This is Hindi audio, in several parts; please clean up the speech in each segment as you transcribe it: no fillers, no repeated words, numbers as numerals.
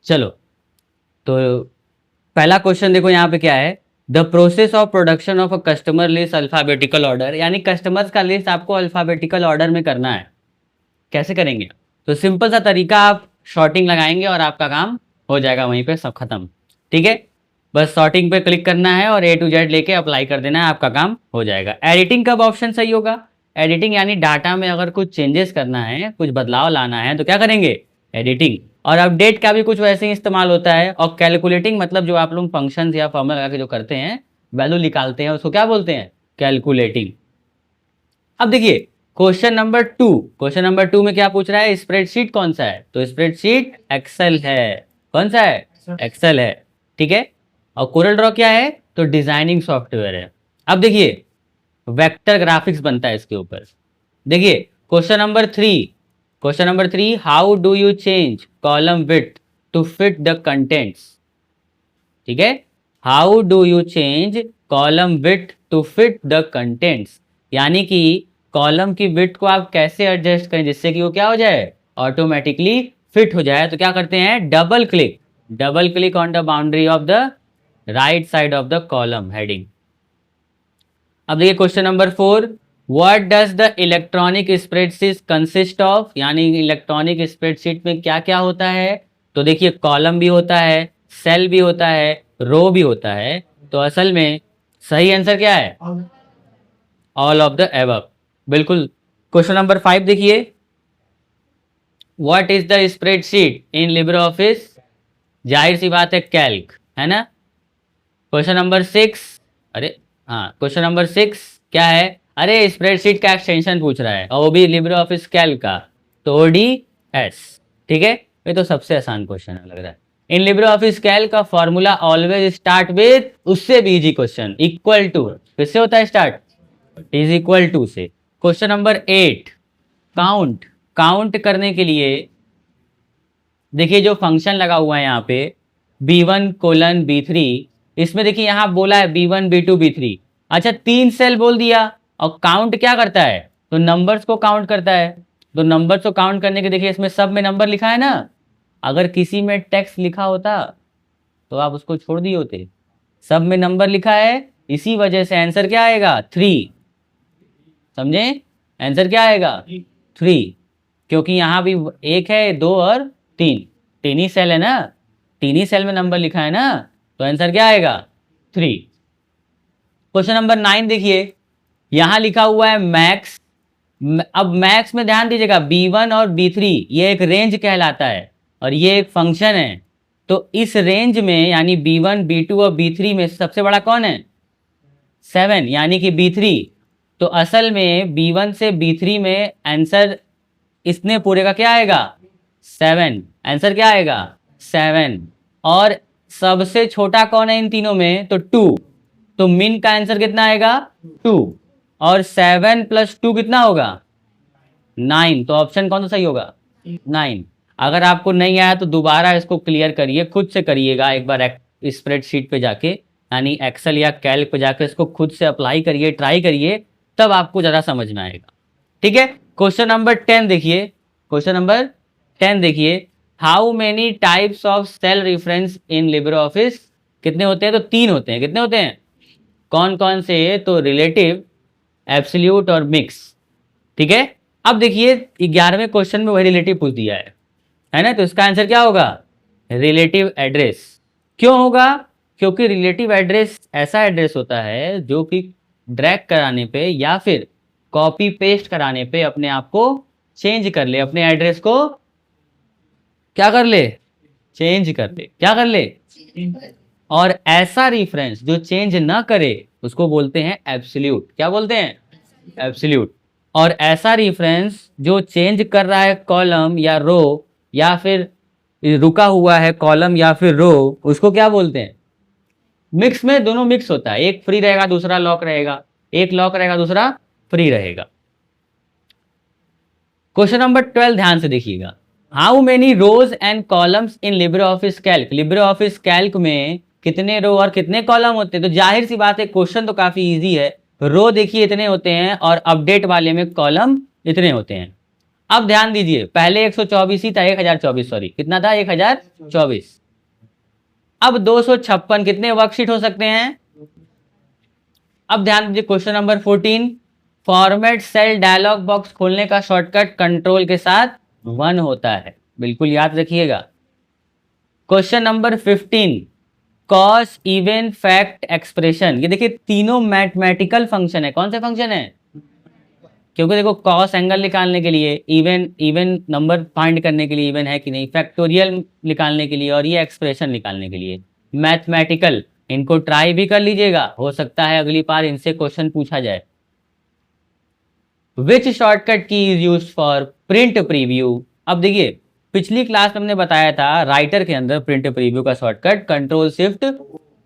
चलो, तो पहला क्वेश्चन देखो यहाँ पे क्या है, the process of production of a customer list alphabetical order, यानी कस्टमर्स का लिस्ट आपको अल्फाबेटिकल ऑर्डर में करना है। कैसे करेंगे? तो सिंपल सा तरीका, आप शॉर्टिंग लगाएंगे और आपका काम हो जाएगा, वहीं पे सब खत्म। ठीक है, बस शॉर्टिंग पे क्लिक करना है और A to Z लेके अप्लाई कर देना है, आपका काम हो जाएगा। एडिटिंग कब ऑप्शन सही होगा? एडिटिंग यानी डाटा में अगर कुछ चेंजेस करना है, कुछ बदलाव लाना है तो क्या करेंगे? एडिटिंग। और अपडेट का भी कुछ वैसे ही इस्तेमाल होता है। और कैलकुलेटिंग मतलब जो आप लोग फंक्शंस या फॉर्मूला लगा के जो करते हैं, वैल्यू निकालते हैं, उसको क्या बोलते हैं? कैलकुलेटिंग। अब देखिए क्वेश्चन नंबर टू में क्या पूछ रहा है? स्प्रेडशीट कौन सा है? तो स्प्रेडशीट एक्सेल है। कौन सा है? एक्सेल है। ठीक है। और कोरल ड्रॉ क्या है? तो डिजाइनिंग सॉफ्टवेयर है। अब देखिए वेक्टर ग्राफिक्स बनता है इसके ऊपर। देखिए question number three, how do you change column width to fit the contents? ठीक है, how do you change column width to fit the contents, यानी कि कॉलम की विड्थ को आप कैसे एडजस्ट करें जिससे कि वो क्या हो जाए? ऑटोमेटिकली फिट हो जाए। तो क्या करते हैं? Double click on the boundary of the right side of the column heading. अब देखिए question number four, what does the electronic spreadsheet consist of, यानी इलेक्ट्रॉनिक स्प्रेडशीट में क्या क्या होता है? तो देखिए कॉलम भी होता है, सेल भी होता है, रो भी होता है। तो असल में सही आंसर क्या है? All of the above. बिल्कुल। क्वेश्चन नंबर फाइव देखिए, what is the spreadsheet in Libre office? जाहिर सी बात है कैल्क, है ना। Question number six, question number six क्या है? अरे स्प्रेडशीट का एक्सटेंशन पूछ रहा है और वो भी लिब्रे ऑफिस कैल्क का, तो ODS। ठीक है, ये तो सबसे आसान क्वेश्चन है लग रहा है। इन लिब्रे ऑफिस कैल्क का फॉर्मूला ऑलवेज स्टार्ट विद, उससे भी इजी क्वेश्चन, इक्वल टू। किससे होता है स्टार्ट? इज इक्वल टू से। क्वेश्चन नंबर एट, काउंट करने के लिए देखिए जो फंक्शन लगा हुआ है यहाँ पे B1:B3, इसमें देखिए यहाँ बोला है B1 B2 B3। अच्छा, 3 सेल बोल दिया और काउंट क्या करता है? तो नंबर्स को काउंट करता है। तो नंबर्स को काउंट करने के देखिए इसमें सब में नंबर लिखा है ना। अगर किसी में टेक्स्ट लिखा होता तो आप उसको छोड़ दिए होते। सब में नंबर लिखा है, इसी वजह से आंसर क्या आएगा? 3। समझे? आंसर क्या आएगा? 3, क्योंकि यहाँ भी 1 है, 2 और 3, 3 ही सेल है ना, 3 ही सेल में नंबर लिखा है ना, तो आंसर क्या आएगा? 3। क्वेश्चन नंबर 9 देखिए, यहां लिखा हुआ है मैक्स। अब मैक्स में ध्यान दीजिएगा, B1 और B3 ये एक रेंज कहलाता है और ये एक फंक्शन है। तो इस रेंज में यानी B1 B2 और B3 में सबसे बड़ा कौन है? 7, यानी कि B3। तो असल में B1 से B3 में आंसर इसने पूरे का क्या आएगा? 7। आंसर क्या आएगा? 7। और सबसे छोटा कौन है इन तीनों में? तो 2। तो मिन का आंसर कितना आएगा? 2। और 7 + 2 कितना होगा? 9। तो ऑप्शन कौन सा सही होगा? 9। अगर आपको नहीं आया तो दोबारा इसको क्लियर करिए, खुद से करिएगा एक बार स्प्रेडशीट पे जाके, यानी एक्सेल या कैल्क पे जाके इसको खुद से अप्लाई करिए, ट्राई करिए, तब आपको ज़्यादा समझ में आएगा। ठीक है। क्वेश्चन नंबर 10 देखिए, how many types of cell reference in LibreOffice? कितने होते हैं? तो 3 होते हैं। कितने होते हैं? कौन कौन से? तो रिलेटिव, एब्सोल्यूट और मिक्स। ठीक है। अब देखिए 11वें क्वेश्चन में वही रिलेटिव पूछ दिया है ना, तो इसका आंसर क्या होगा? Relative address. क्यों होगा? क्योंकि रिलेटिव एड्रेस ऐसा एड्रेस होता है जो कि ड्रैग कराने पे या फिर कॉपी पेस्ट कराने पे अपने आप को चेंज कर ले, अपने एड्रेस को क्या कर ले? चेंज कर ले। क्या कर ले? और ऐसा रेफरेंस जो चेंज ना करे उसको बोलते हैं एब्सोल्यूट। क्या बोलते हैं? एब्सोल्यूट। और ऐसा रेफरेंस जो चेंज कर रहा है कॉलम या रो, या फिर रुका हुआ है कॉलम या फिर रो, उसको क्या बोलते हैं? मिक्स में दोनों मिक्स होता है, एक फ्री रहेगा दूसरा लॉक रहेगा, एक लॉक रहेगा दूसरा फ्री रहेगा। क्वेश्चन नंबर 12 ध्यान से देखिएगा, how many rows and columns in LibreOffice Calc? LibreOffice Calc में कितने रो और कितने कॉलम होते हैं? तो जाहिर सी बात है क्वेश्चन तो काफी इजी है। रो देखिए इतने होते हैं और अपडेट वाले में कॉलम इतने होते हैं। अब ध्यान दीजिए, पहले 124 ही था, 1024, सॉरी कितना था, 1024। अब 256 कितने वर्कशीट हो सकते हैं? अब ध्यान दीजिए question number 14, format cell dialog box खोलने का शॉर्टकट कंट्रोल के साथ 1 होता है, बिल्कुल याद रखिएगा। Question number 15, cos even fact expression, ये देखिए तीनों मैथमेटिकल फंक्शन है। कौन से फंक्शन है? क्योंकि देखो कॉस एंगल निकालने के लिए, इवन इवन नंबर फाइंड करने के लिए इवन है कि नहीं, फैक्टोरियल निकालने के लिए, और ये एक्सप्रेशन निकालने के लिए मैथमेटिकल। इनको ट्राई भी कर लीजिएगा, हो सकता है अगली बार इनसे क्वेश्चन पूछा जाए। विच shortcut key is used for print preview? अब देखिए पिछली क्लास में हमने बताया था राइटर के अंदर प्रिंट प्रीव्यू का शॉर्टकट कंट्रोल शिफ्ट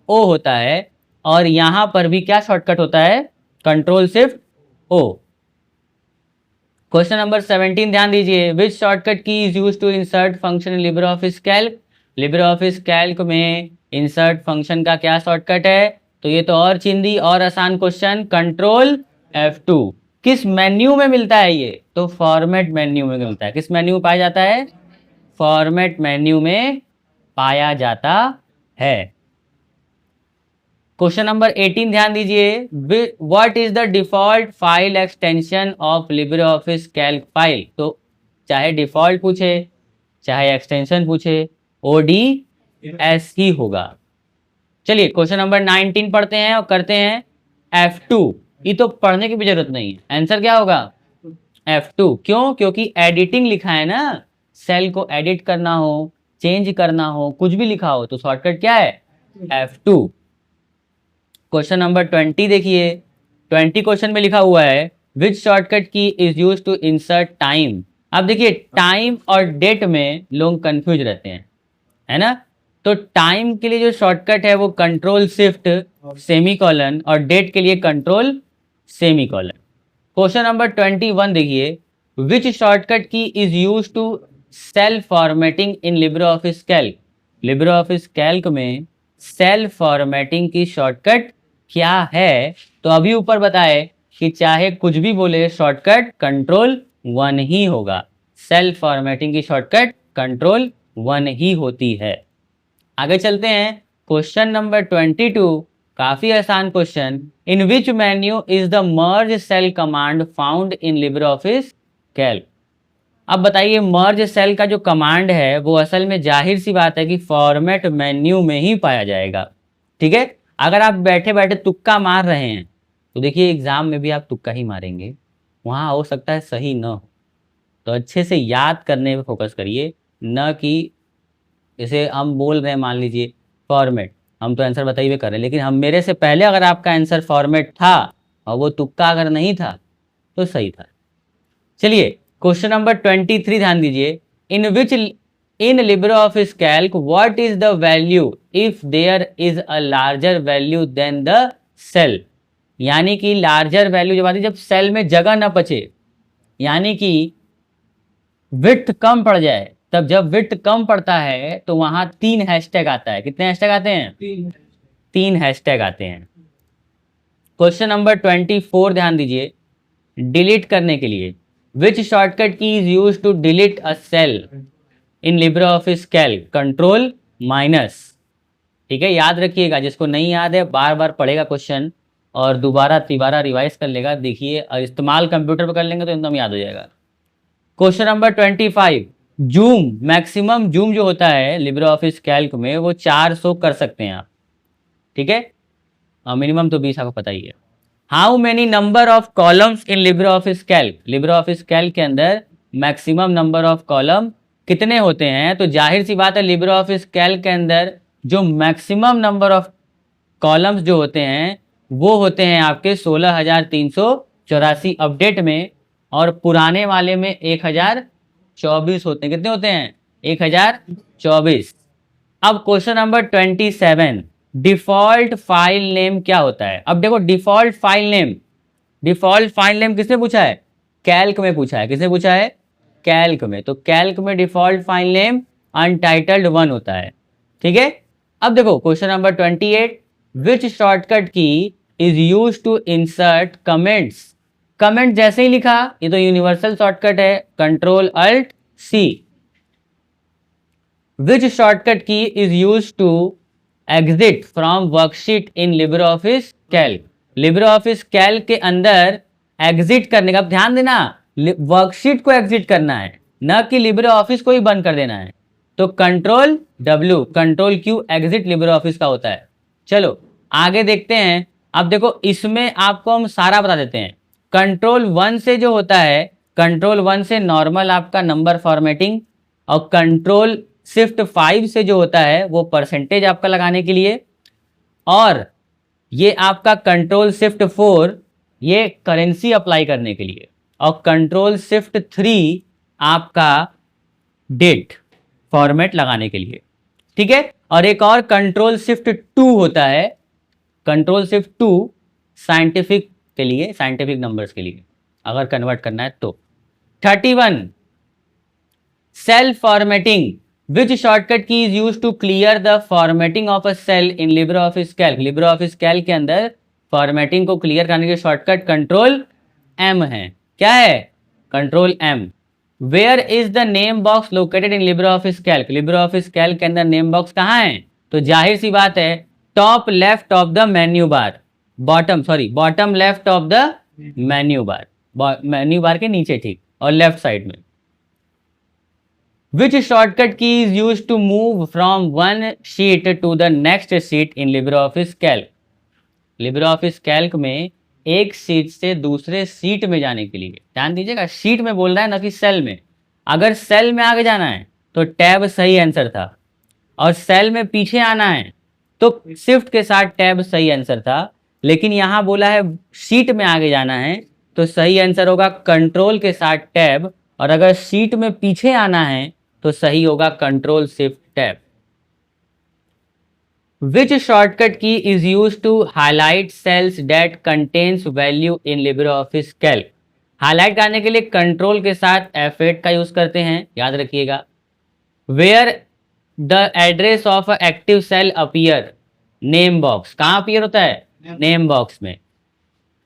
ओ होता है, और यहां पर भी क्या शॉर्टकट होता है? Control shift O. Question number 17 ध्यान दीजिए, which shortcut key is used to insert function in LibreOffice Calc? LibreOffice Calc में इंसर्ट फंक्शन का क्या शॉर्टकट है? तो ये तो और चिंदी और आसान क्वेश्चन, कंट्रोल F2। किस मेन्यू में मिलता है ये? तो फॉर्मेट मेन्यू में मिलता है। किस मेन्यू में पाया जाता है? फॉर्मेट मेन्यू में पाया जाता है। क्वेश्चन नंबर 18 ध्यान दीजिए, what is the default file extension of Libre office Calc file? तो चाहे डिफॉल्ट पूछे चाहे एक्सटेंशन पूछे, ODS ही होगा। चलिए क्वेश्चन नंबर 19 पढ़ते हैं और करते हैं F2। ये तो पढ़ने की भी जरूरत नहीं है, आंसर क्या होगा? F2। क्यों? क्योंकि एडिटिंग लिखा है ना, सेल को एडिट करना हो, चेंज करना हो, कुछ भी लिखा हो तो शॉर्टकट क्या है? F2। क्वेश्चन नंबर 20 देखिए, 20 क्वेश्चन में लिखा हुआ है which shortcut key is use to insert time? अब देखिए टाइम और डेट में लोग कंफ्यूज रहते हैं, है ना? तो टाइम के लिए जो शॉर्टकट है वो कंट्रोल शिफ्ट सेमीकोलन, और डेट के लिए कंट्रोल सेमीकोलन। क्वेश्चन नंबर 21 देखिए, which shortcut key is use to cell formatting in LibreOffice Calc? LibreOffice Calc में सेल फॉर्मेटिंग की शॉर्टकट क्या है? तो अभी ऊपर बताए कि चाहे कुछ भी बोले शॉर्टकट कंट्रोल 1 ही होगा। सेल फॉर्मेटिंग की शॉर्टकट कंट्रोल 1 ही होती है। आगे चलते हैं, क्वेश्चन नंबर 22, काफी आसान question, in which menu is the merge cell command found in LibreOffice Calc? अब बताइए मर्ज सेल का जो कमांड है वो असल में जाहिर सी बात है कि फॉर्मेट मेन्यू में ही पाया जाएगा, ठीक है? अगर आप बैठे बैठे तुक्का मार रहे हैं तो देखिए एग्जाम में भी आप तुक्का ही मारेंगे, वहां हो सकता है सही न हो। तो अच्छे से याद करने पे फोकस करिए, न कि जैसे हम बोल रहे हैं मान लीजिए फॉर्मेट, हम तो आंसर बताइए कर रहे हैं, लेकिन हम मेरे से पहले अगर आपका आंसर फॉर्मेट था और वो तुक्का अगर नहीं था तो सही था। चलिए क्वेश्चन नंबर 23 ध्यान दीजिए, in which in LibreOffice Calc what is the value if there is a larger value than the cell? यानी कि लार्जर वैल्यू जब आती है जब सेल में जगह ना बचे, यानी कि विड्थ कम पड़ जाए, तब जब विड्थ कम पड़ता है तो वहां 3 हैशटैग आता है। कितने हैशटैग आते हैं? 3 हैशटैग आते हैं। क्वेश्चन नंबर 24 ध्यान दीजिए, डिलीट करने के लिए which shortcut key is use to delete a cell in LibreOffice Calc? Control minus. ठीक है, याद रखिएगा, जिसको नहीं याद है बार बार पढ़ेगा क्वेश्चन और दोबारा तिबारा रिवाइज कर लेगा, देखिए और इस्तेमाल कंप्यूटर पर कर लेंगे तो एकदम याद हो जाएगा। Question number 25, zoom, maximum zoom जो होता है लिब्रे ऑफिस कैल्क में वो 400 कर सकते हैं आप, ठीक है? मिनिमम तो 20 आपको पता ही है। How many number of columns in LibreOffice Calc? LibreOffice Calc के अंदर मैक्सिमम नंबर ऑफ कॉलम कितने होते हैं? तो जाहिर सी बात है लिब्रे ऑफिस कैल्क के अंदर जो मैक्सिमम नंबर ऑफ कॉलम्स जो होते हैं वो होते हैं आपके 16,384 अपडेट में, और पुराने वाले में 1024 होते हैं। कितने होते हैं? 1024। अब question number 27, default file name क्या होता है? अब देखो डिफॉल्ट फाइल नेम किसने पूछा है? कैल्क में पूछा है। किसने पूछा है? कैल्क में। तो कैल्क में डिफॉल्ट फाइल नेम अनटाइटल्ड 1 होता है, ठीक है? अब देखो question number 28, which shortcut key is use to insert comments? Comment जैसे ही लिखा, ये तो यूनिवर्सल शॉर्टकट है, control alt C. Which shortcut key is use to exit from worksheet in LibreOffice Calc. LibreOffice Calc के अंदर एग्जिट करने का, ध्यान देना वर्कशीट को एग्जिट करना है, न कि लिबर ऑफिस को ही बंद कर देना है। तो control W, control Q exit Libre office का होता है। चलो आगे देखते हैं। अब देखो इसमें आपको हम सारा बता देते हैं। कंट्रोल 1 से जो होता है, कंट्रोल 1 से नॉर्मल आपका नंबर फॉर्मेटिंग, और कंट्रोल शिफ्ट 5 से जो होता है वो परसेंटेज आपका लगाने के लिए, और ये आपका कंट्रोल शिफ्ट 4 ये करेंसी अप्लाई करने के लिए, और कंट्रोल शिफ्ट 3 आपका डेट फॉर्मेट लगाने के लिए, ठीक है। और एक और कंट्रोल शिफ्ट 2 होता है, कंट्रोल शिफ्ट 2 साइंटिफिक के लिए, साइंटिफिक नंबर्स के लिए अगर कन्वर्ट करना है तो। 31 cell formatting, which shortcut key is use to clear the formatting of a cell in LibreOffice Calc. LibreOffice Calc के अंदर फॉर्मेटिंग को क्लियर करने के शॉर्टकट कंट्रोल M है। क्या है? Control M। Where is the name box located in LibreOffice Calc. LibreOffice Calc के अंदर नेम बॉक्स कहाँ है? तो जाहिर सी बात है top left of the menu bar, bottom left of the menu bar, menu bar के नीचे ठीक, और लेफ्ट साइड में। Which shortcut key is used to move from one sheet to the next sheet in LibreOffice Calc? LibreOffice Calc में एक सीट से दूसरे सीट में जाने के लिए, ध्यान दीजिएगा सीट में बोल रहा है ना कि सेल में। अगर सेल में आगे जाना है तो टैब सही आंसर था, और सेल में पीछे आना है तो शिफ्ट के साथ टैब सही आंसर था। लेकिन यहाँ बोला है सीट में आगे जाना है तो सही आंसर होगा कंट्रोल के साथ टैब, और अगर सीट में पीछे आना है तो सही होगा control shift tab. Which shortcut key is use to highlight cells that contains value in LibreOffice Calc. Highlight करने के लिए कंट्रोल के साथ F8 का यूज करते हैं, याद रखिएगा। Where the address of active cell appear, name box कहाँ अपीयर होता है? नेम बॉक्स में।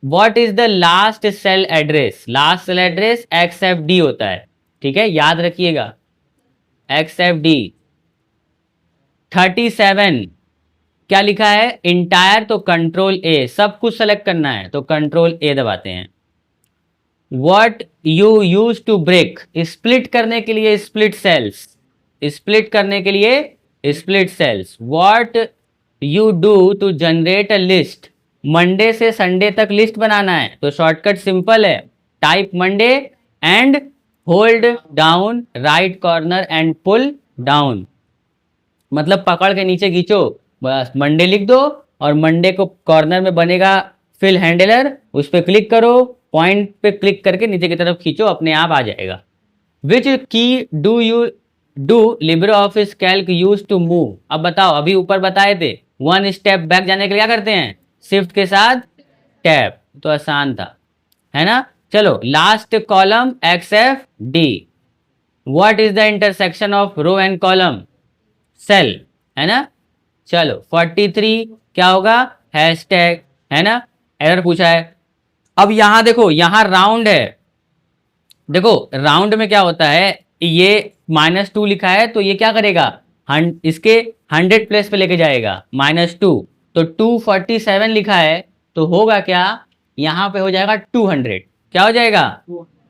What is the last cell address? Last cell address XFD होता है, ठीक है, याद रखिएगा XFD। 37 क्या लिखा है? इंटायर, तो कंट्रोल A, सब कुछ सेलेक्ट करना है तो कंट्रोल A दबाते हैं। What you use to break, split करने के लिए स्प्लिट सेल्स, स्प्लिट करने के लिए split cells. What you do to generate a list, Monday से संडे तक लिस्ट बनाना है तो शॉर्टकट सिंपल है, type Monday and hold down right corner and pull down, मतलब पकड़ के नीचे खींचो, बस मंडे लिख दो और मंडे को कॉर्नर में बनेगा फिल हैंडलर, उस पर क्लिक करो, पॉइंट पे क्लिक करके नीचे की तरफ खींचो, अपने आप आ जाएगा। Which key do you do LibreOffice Calc use to move. अब बताओ, अभी ऊपर बताए थे 1 स्टेप बैक जाने के लिए क्या करते हैं? शिफ्ट के साथ टैब, तो आसान था, है ना। चलो last column XFD। What is the intersection of row and column? Cell, है ना। चलो 43 क्या होगा? हैशटैग, है ना, एरर पूछा है। अब यहां देखो, यहां राउंड है, देखो राउंड में क्या होता है, ये -2 लिखा है तो ये क्या करेगा? इसके 100 प्लेस पे लेके जाएगा, -2, तो 247 लिखा है तो होगा क्या? यहां पे हो जाएगा 200, क्या हो जाएगा?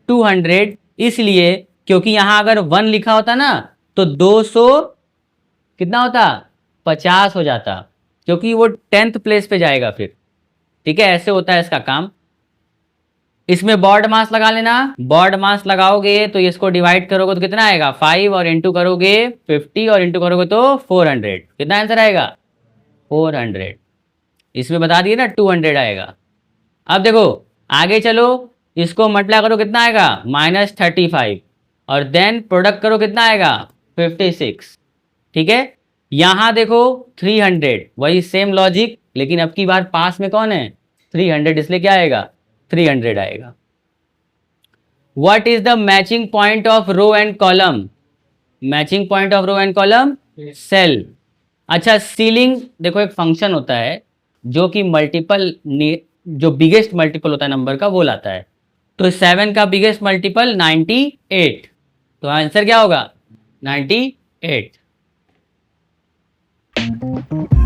200, इसलिए क्योंकि यहां अगर 1 लिखा होता ना तो 200 कितना होता? 50 हो जाता, क्योंकि वो 10th प्लेस पे जाएगा फिर, ठीक है, ऐसे होता है इसका काम। इसमें बॉर्ड मास लगा लेना, बॉर्ड मास लगाओगे तो इसको डिवाइड करोगे तो कितना आएगा? 5, और इंटू करोगे 50, और इंटू करोगे तो 400, कितना आंसर आएगा? 400। इसमें बता दिए ना 200 आएगा। अब देखो आगे चलो, इसको मल्टीप्लाई करो कितना आएगा? -35, और देन प्रोडक्ट करो कितना आएगा? 56, ठीक है। यहां देखो 300, वही सेम लॉजिक, लेकिन अब की बार पास में कौन है? 300, इसलिए क्या आएगा? 300 आएगा। What is the matching point of row and column? Matching point of row and column cell. अच्छा, सीलिंग देखो एक फंक्शन होता है जो कि मल्टीपल, जो बिगेस्ट मल्टीपल होता है नंबर का वो लाता है। तो 7 का बिगेस्ट मल्टीपल 98, तो आंसर क्या होगा 98।